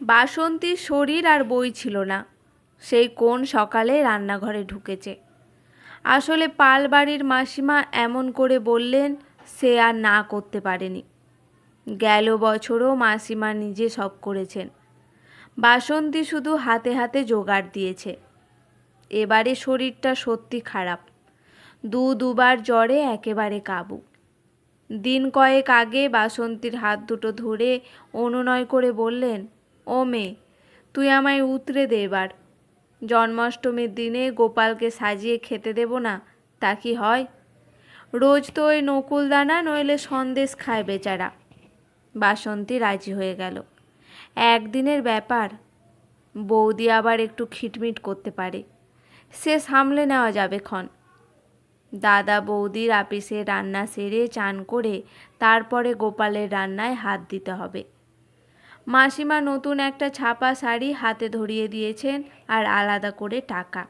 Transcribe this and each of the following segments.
বাসন্তীর শরীর আর বইছিল না। সেই কোন সকালে রান্নাঘরে ঢুকেছে। আসলে পালবাড়ির মাসিমা এমন করে বললেন, সে আর না করতে পারেনি। গেল বছরও মাসিমা নিজে সব করেছেন, বাসন্তী শুধু হাতে হাতে জোগাড় দিয়েছে। এবারে শরীরটা সত্যি খারাপ, দুবার জ্বরে একেবারে কাবু। দিন কয়েক আগে বাসন্তীর হাত দুটো ধরে অনুনয় করে বললেন, ও মেয়ে, তুই আমায় উতরে দে এবার। জন্মাষ্টমীর দিনে গোপালকে সাজিয়ে খেতে দেব না, তা কি হয়? রোজ তো ওই নকুলদানা নইলে সন্দেশ খায় বেচারা। বাসন্তী রাজি হয়ে গেল। একদিনের ব্যাপার, বৌদি আবার একটু খিটমিট করতে পারে, সে সামলে নেওয়া যাবে ক্ষণ। দাদা বৌদির আপিসে রান্না সেরে চান করে তারপরে গোপালের রান্নায় হাত দিতে হবে। মাসিমা নতুন একটা ছাপা শাড়ি হাতে ধরিয়ে দিয়েছেন আর আলাদা করে টাকা।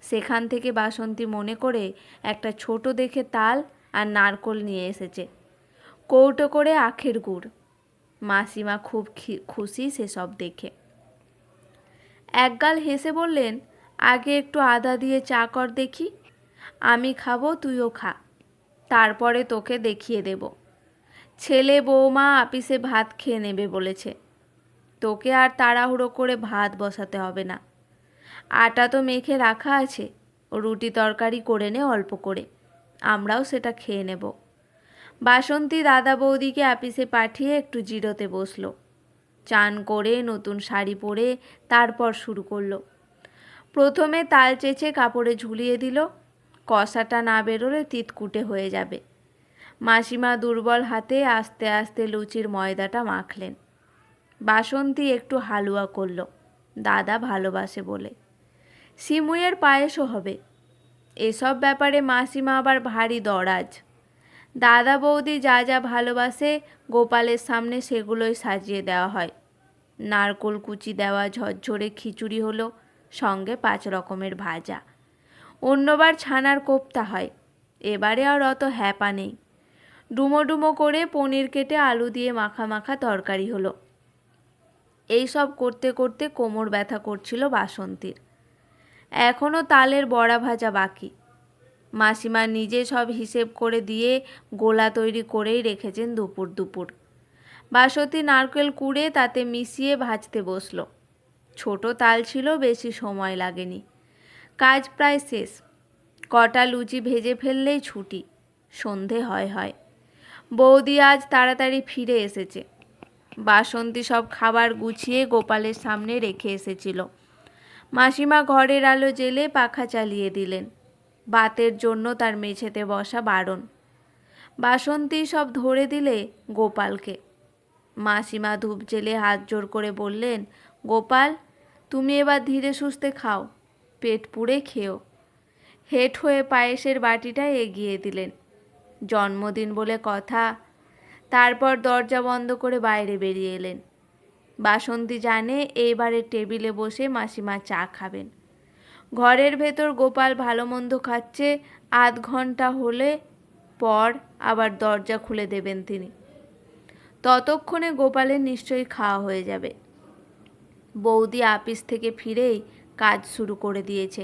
সেখান থেকে বাসন্তী মনে করে একটা ছোট দেখে তাল আর নারকোল নিয়ে এসেছে, কৌটো করে আখের গুড়। মাসিমা খুব খুশি সেসব দেখে। একগাল হেসে বললেন, আগে একটু আদা দিয়ে চা কর দেখি। আমি খাবো, তুইও খা, তারপরে তোকে দেখিয়ে দেব। ছেলে বৌমা আপিসে ভাত খেয়ে নেবে বলেছে, তোকে আর তাড়াহুড়ো করে ভাত বসাতে হবে না। আটা তো মেখে রাখা আছে, রুটি তরকারি করে নে অল্প করে, আমরাও সেটা খেয়ে নেব। বাসন্তী দাদা বৌদিকে আপিসে পাঠিয়ে একটু জিরোতে বসলো। চান করে নতুন শাড়ি পরে তারপর শুরু করলো। প্রথমে তাল চেঁচে কাপড়ে ঝুলিয়ে দিল, কষাটা না বেরোলে তিতকুটে হয়ে যাবে। মাসিমা দুর্বল হাতে আস্তে আস্তে লুচির ময়দাটা মাখলেন। বাসন্তী একটু হালুয়া করল, দাদা ভালোবাসে বলে। সিমুইয়ের পায়েসও হবে। এসব ব্যাপারে মাসিমা আবার ভারী দরাজ। দাদা বৌদি যা যা ভালোবাসে গোপালের সামনে সেগুলোই সাজিয়ে দেওয়া হয়। নারকোল কুচি দেওয়া ঝরঝরে খিচুড়ি হলো, সঙ্গে 5 রকমের ভাজা। অন্যবার ছানার কোপ্তা হয়, এবারে আর অত হ্যাপা নেই। ডুমো ডুমো করে পনির কেটে আলু দিয়ে মাখা মাখা তরকারি হলো। এই সব করতে করতে কোমর ব্যথা করছিল বাসন্তীর। এখনও তালের বড়া ভাজা বাকি। মাসিমা নিজে সব হিসেব করে দিয়ে গোলা তৈরি করেই রেখেছেন দুপুর। বাসন্তী নারকেল কুড়ে তাতে মিশিয়ে ভাজতে বসলো। ছোট তাল ছিল, বেশি সময় লাগেনি। কাজ প্রায় শেষ। কটা লুচি ভেজে ফেললেই ছুটি। সন্ধে হয়। বৌদি আজ তাড়াতাড়ি ফিরে এসেছে। বাসন্তী সব খাবার গুছিয়ে গোপালের সামনে রেখে এসেছিল। মাসিমা ঘরের আলো জ্বেলে পাখা চালিয়ে দিলেন। বাতের জন্য তার মেঝেতে বসা বারণ। বাসন্তী সব ধরে দিলে গোপালকে। মাসিমা ধূপ জ্বেলে হাত জোর করে বললেন, গোপাল, তুমি এবার ধীরে সুস্থে খাও, পেট পুড়ে খেও। হেঁট হয়ে পায়েসের বাটিটা এগিয়ে দিলেন। জন্মদিন বলে কথা। তারপর দরজা বন্ধ করে বাইরে বেরিয়ে এলেন। বাসন্তী জানে এইবারে টেবিলে বসে মাসিমা চা খাবেন। ঘরের ভেতর গোপাল ভালো মন্দ খাচ্ছে, আধ ঘন্টা হলে পর আবার দরজা খুলে দেবেন তিনি। ততক্ষণে গোপালের নিশ্চয়ই খাওয়া হয়ে যাবে। বৌদি আপিস থেকে ফিরেই কাজ শুরু করে দিয়েছে।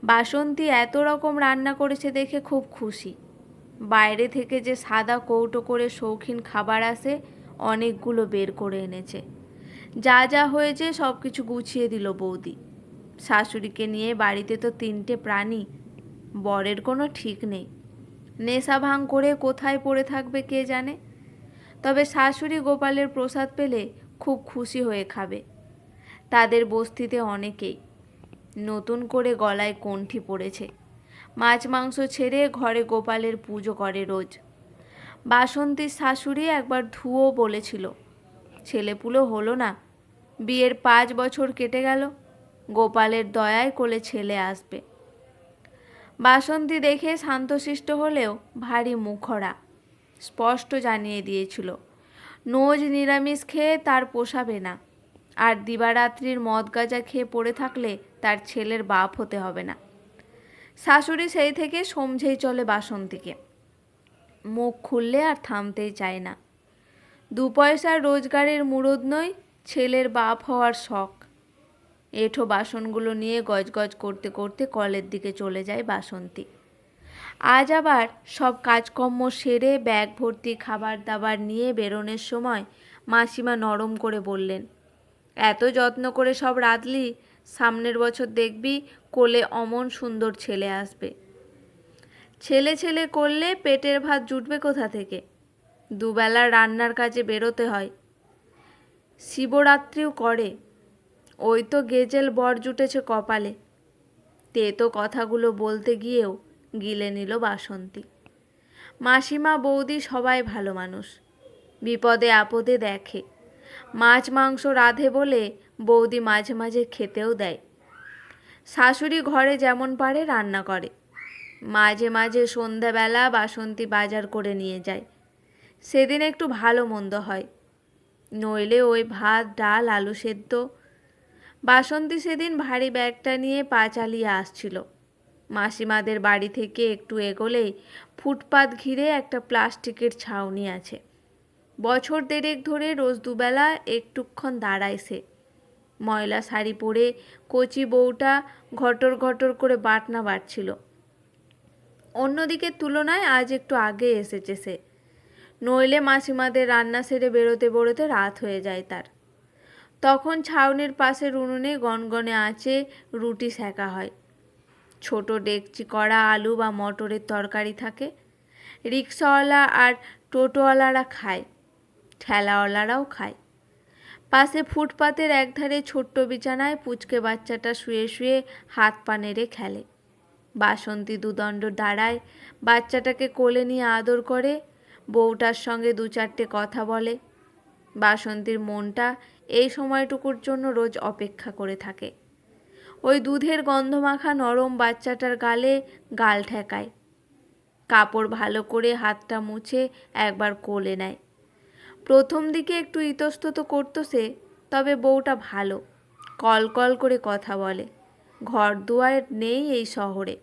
বাসন্তী এত রকম রান্না করেছে দেখে খুব খুশি। বাইরে থেকে যে সাদা কৌটো করে শৌখিন খাবার আসে, অনেকগুলো বের করে এনেছে। যা যা হয়েছে সব কিছু গুছিয়ে দিল বৌদি। শাশুড়িকে নিয়ে বাড়িতে তো 3টে প্রাণী, বরের কোনো ঠিক নেই। নেশা ভাঙ করে কোথায় পড়ে থাকবে কে জানে। তবে শাশুড়ি গোপালের প্রসাদ পেলে খুব খুশি হয়ে খাবে। তাদের বস্তিতে অনেকেই। নতুন করে গলায় কণ্ঠি পড়েছে। মাছ মাংস ছেড়ে ঘরে গোপালের পুজো করে রোজ। বাসন্তীর শাশুড়ি একবার ধুয়ো বলেছিল, ছেলেপুলো হলো না, বিয়ের 5 বছর কেটে গেল, গোপালের দয়ায় কোলে ছেলে আসবে। বাসন্তী দেখে শান্তশিষ্ট হলেও ভারী মুখরা। স্পষ্ট জানিয়ে দিয়েছিল, নোজ নিরামিষ খেয়ে তার পোষাবে না, আর দিবারাত্রির মদ গাঁজা খেয়ে পড়ে থাকলে তার ছেলের বাপ হতে হবে না। শাশুড়ি সেই থেকে সমঝেই চলে বাসন্তীকে। মুখ খুললে আর থামতেই চায় না। 2 পয়সার রোজগারের মুরদ নই, ছেলের বাপ হওয়ার শখ। এঁঠো বাসনগুলো নিয়ে গজগজ করতে করতে কলের দিকে চলে যায় বাসন্তী। আজ আবার সব কাজকর্ম সেরে ব্যাগ ভর্তি খাবার দাবার নিয়ে বেরোনোর সময় মাসিমা নরম করে বললেন, এত যত্ন করে সব রাঁধলি, সামনের বছর দেখবি কোলে অমন সুন্দর ছেলে আসবে। ছেলে ছেলে করলে পেটের ভাত জুটবে কোথা থেকে? দুবেলা রান্নার কাজে বেরোতে হয়। শিবরাত্রিও করে। ওই তো গেজেল বর জুটেছে কপালে। তেতো কথাগুলো বলতে গিয়েও গিলে নিল বাসন্তী। মাসিমা বৌদি সবাই ভালো মানুষ, বিপদে আপদে দেখে। মাছ মাংস রাঁধে বলে বৌদি মাঝে মাঝে খেতেও দেয়। শাশুড়ি ঘরে যেমন পারে রান্না করে। মাঝে মাঝে সন্ধ্যাবেলা বাসন্তী বাজার করে নিয়ে যায়। সেদিন একটু ভালো মন্দ হয়, নইলে ওই ভাত ডাল আলু সেদ্ধ। বাসন্তী সেদিন ভারী ব্যাগটা নিয়ে পা চালিয়ে আসছিল। মাসিমাদের বাড়ি থেকে একটু এগোলেই ফুটপাত ঘিরে একটা প্লাস্টিকের ছাউনি আছে। বছর দেড়েক ধরে রোজ দুবেলা একটুক্ষণ দাঁড়ায় সে। ময়লা শাড়ি পরে কচি বউটা ঘটর ঘটর করে বাটনা বাটছিল। অন্যদিকের তুলনায় আজ একটু আগে এসেছে সে, নইলে মাসিমাদের রান্না সেরে বেরোতে বেরোতে রাত হয়ে যায় তার। তখন ছাউনির পাশের উনুনে গনগনে আঁচে রুটি সেঁকা হয়। ছোট ডেকচি করা আলু বা মটরের তরকারি থাকে। রিক্সাওয়ালা আর টোটোওয়ালারা খায়, ঠেলাওয়ালারাও খায়। পাশে ফুটপাতের একধারে ছোট্ট বিছানায় পুচকে বাচ্চাটা শুয়ে শুয়ে হাত পা নেড়ে খেলে। বাসন্তী দুদণ্ড দাঁড়ায়, বাচ্চাটাকে কোলে নিয়ে আদর করে, বউটার সঙ্গে দু চারটে কথা বলে। বাসন্তীর মনটা এই সময়টুকুর জন্য রোজ অপেক্ষা করে থাকে। ওই দুধের গন্ধমাখা নরম বাচ্চাটার গালে গাল ঠেকায়, কাপড় ভালো করে হাতটা মুছে একবার কোলে নেয়। প্রথম দিকে একটু ইতস্তত করতো সে, তবে বউটা ভালো, কল কল করে কথা বলে। ঘর দুয়ার নেই এই শহরে,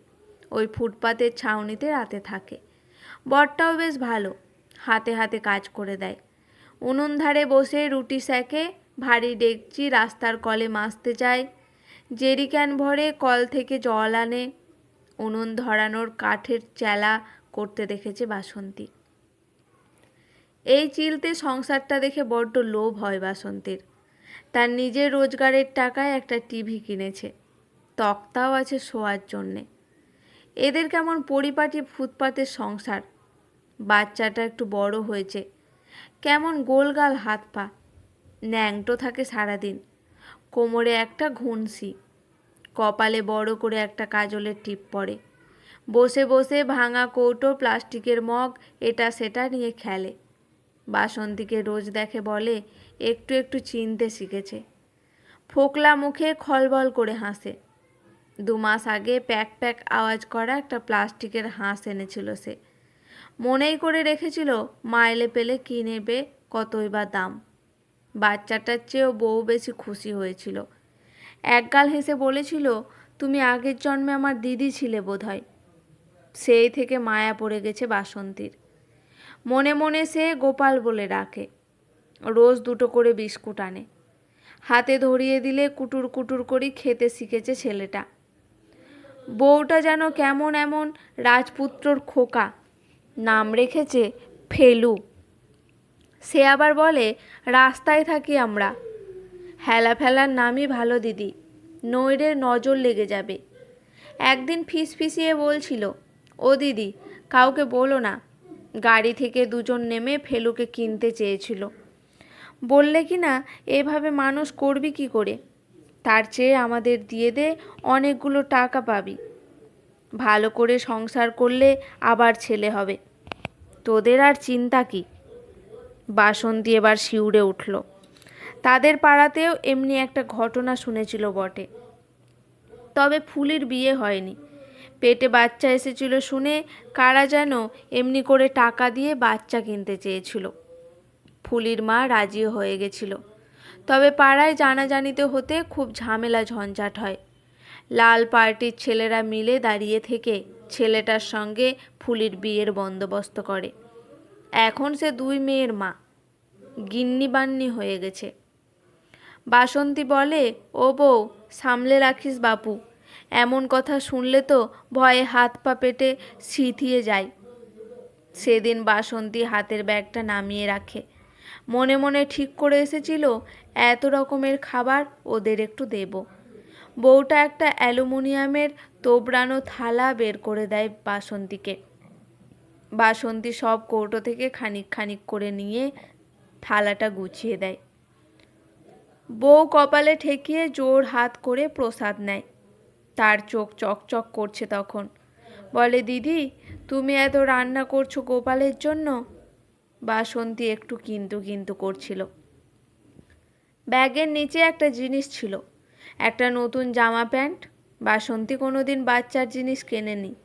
ওই ফুটপাতের ছাউনিতে রাতে থাকে। বরটাও বেশ ভালো, হাতে হাতে কাজ করে দেয়। উনুন ধারে বসে রুটি সেঁকে, ভারী ডেকচি রাস্তার কলে মাজতে যায়। জেরিক্যান ভরে কল থেকে জল আনে। উনুন ধরানোর কাঠের চেলা করতে দেখেছে বাসন্তী। এই চিলতে সংসারটা দেখে বড্ড লোভ হয় বাসন্তীর। তার নিজের রোজগারের টাকায় একটা টিভি কিনেছে, তক্তাও আছে শোয়ার জন্যে। এদের কেমন পরিপাটি ফুটপাতের সংসার। বাচ্চাটা একটু বড় হয়েছে, কেমন গোলগাল হাত পা, ন্যাংটো থাকে সারাদিন। কোমরে একটা ঘুনসি, কপালে বড় করে একটা কাজলের টিপ পড়ে। বসে বসে ভাঙা কৌটো প্লাস্টিকের মগ এটা সেটা নিয়ে খেলে। বাসন্তীকে রোজ দেখে বলে একটু একটু চিনতে শিখেছে। ফোকলা মুখে খলবল করে হাসে। 2 মাস আগে প্যাক প্যাক আওয়াজ করা একটা প্লাস্টিকের হাঁস এনেছিল সে। মনেই করে রেখেছিল মাইলে পেলে কি নেবে, কতই বা দাম। বাচ্চাটার চেয়েও বউ বেশি খুশি হয়েছিল। একগাল হেসে বলেছিল, তুমি আগের জন্মে আমার দিদি ছিলে বোধহয়। সেই থেকে মায়া পড়ে গেছে বাসন্তীর। মনে মনে সে গোপাল বলে ডাকে। রোজ 2টো করে বিস্কুট আনে, হাতে ধরিয়ে দিলে কুটুর কুটুর করে খেতে শিখেছে ছেলেটা। বউটা যেন কেমন এমন রাজপুত্রর খোকা, নাম রেখেছে ফেলু। সে আবার বলে, রাস্তায় থাকি আমরা। হেলা ফেলার নামই ভালো দিদি, নইলে নজর লেগে যাবে। একদিন ফিসফিসিয়ে বলছিল, ও দিদি কাউকে বলো না, গাড়ি থেকে 2জন নেমে ফেলুকে কিনতে চেয়েছিল। বললে কি না এভাবে মানুষ করবি কি করে, তার চেয়ে আমাদের দিয়ে দে, অনেকগুলো টাকা পাবি। ভালো করে সংসার করলে আবার ছেলে হবে, তোদের আর চিন্তা কি। বাসন্তী এবার শিউরে উঠল। তাদের পাড়াতেও এমনি একটা ঘটনা শুনেছিল বটে, তবে ফুলির বিয়ে হয়নি। পেটে বাচ্চা এসেছিল শুনে কারা যেন এমনি করে টাকা দিয়ে বাচ্চা কিনতে চেয়েছিল। ফুলির মা রাজি হয়ে গেছিল, তবে পাড়ায় জানাজানিতে হতে খুব ঝামেলা ঝঞ্ঝাট হয়। লাল পার্টির ছেলেরা মিলে দাঁড়িয়ে থেকে ছেলেটার সঙ্গে ফুলির বিয়ের বন্দোবস্ত করে। এখন সে 2 মেয়ের মা, গিন্নি বান্নি হয়ে গেছে। বাসন্তী বলে, ও বউ, সামলে রাখিস বাপু, এমন কথা শুনলে তো ভয়ে হাত পা পেটে সিঁথিয়ে যায়। সেদিন বাসন্তী হাতের ব্যাগটা নামিয়ে রাখে। মনে মনে ঠিক করে এসেছিল এত রকমের খাবার ওদের একটু দেব। বউটা একটা অ্যালুমিনিয়ামের তোবড়ানো থালা বের করে দেয় বাসন্তীকে। বাসন্তী সব কৌটো থেকে খানিক খানিক করে নিয়ে থালাটা গুছিয়ে দেয়। বউ কপালে ঠেকিয়ে জোর হাত করে প্রসাদ নেয়। তার চোখ চকচক করছে তখন। বলে, দিদি, তুমি এত রান্না করছো গোপালের জন্য? বাসন্তী একটু কিন্তু কিন্তু করছিল। ব্যাগের নিচে একটা জিনিস ছিল, একটা নতুন জামা প্যান্ট। বাসন্তী কোনোদিন বাচ্চার জিনিস কেনেনি,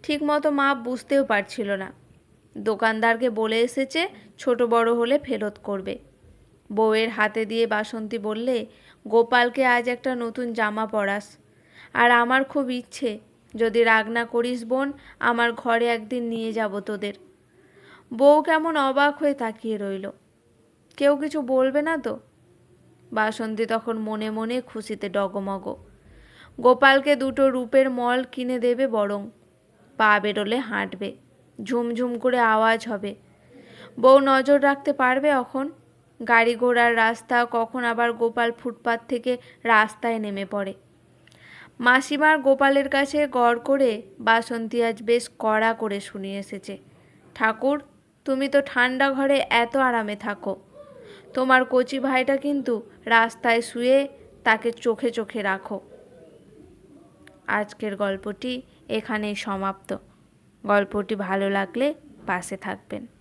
ঠিক মতো মাপ বুঝতেও পারছিল না। দোকানদারকে বলে এসেছে ছোট বড় হলে ফেরত করবে। বউয়ের হাতে দিয়ে বাসন্তী বললে, গোপালকে আজ একটা নতুন জামা পরাস। আর আমার খুব ইচ্ছে, যদি রাগ না করিস বোন, আমার ঘরে একদিন নিয়ে যাব তোদের। বউ কেমন অবাক হয়ে তাকিয়ে রইল। কেউ কিছু বলবে না তো? বাসন্তী তখন মনে মনে খুশিতে ডগমগ। গোপালকে দুটো রূপের মল কিনে দেবে বরং। পা বেরোলে হাঁটবে, ঝুমঝুম করে আওয়াজ হবে। বউ নজর রাখতে পারবে এখন। গাড়ি ঘোড়ার রাস্তা, কখন আবার গোপাল ফুটপাত থেকে রাস্তায় নেমে পড়ে। মাসিমার গোপালের কাছে গড় করে বাসন্তী আজ বেশ কড়া করে শুনিয়ে এসেছে, ঠাকুর, তুমি তো ঠান্ডা ঘরে এত আরামে থাকো, তোমার কচি ভাইটা কিন্তু রাস্তায় শুয়ে, তাকে চোখে চোখে রাখো। আজকের গল্পটি এখানেই সমাপ্ত। গল্পটি ভালো লাগলে পাশে থাকবেন।